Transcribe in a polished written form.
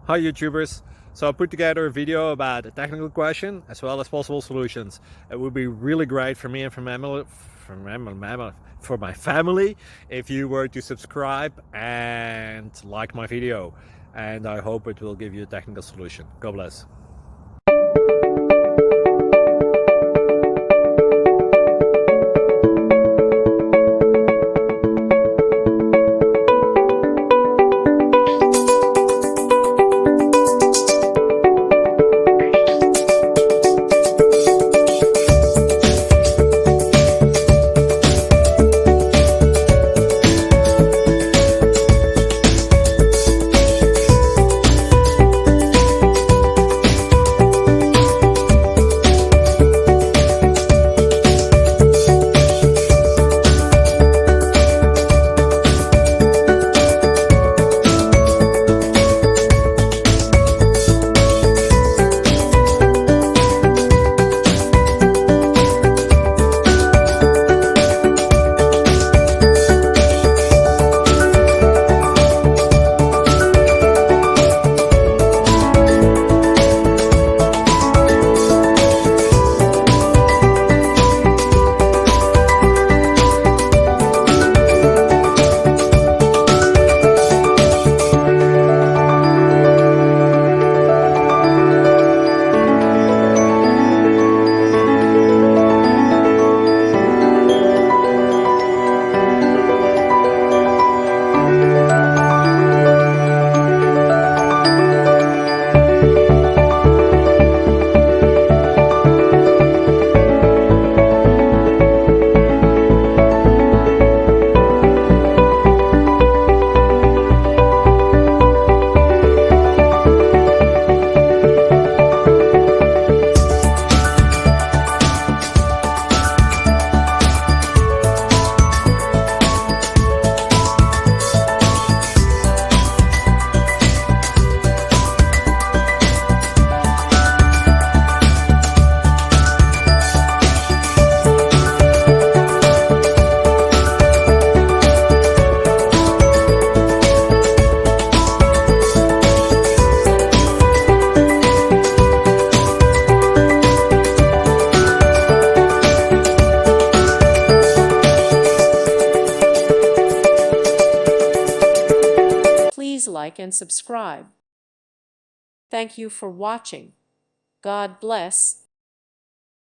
Hi YouTubers! So I put together a video about a technical question as well as possible solutions. It would be really great for me and for my family if you were to subscribe and like my video, and I hope it will give you a technical solution. God bless. Please like and subscribe. Thank you for watching. God bless.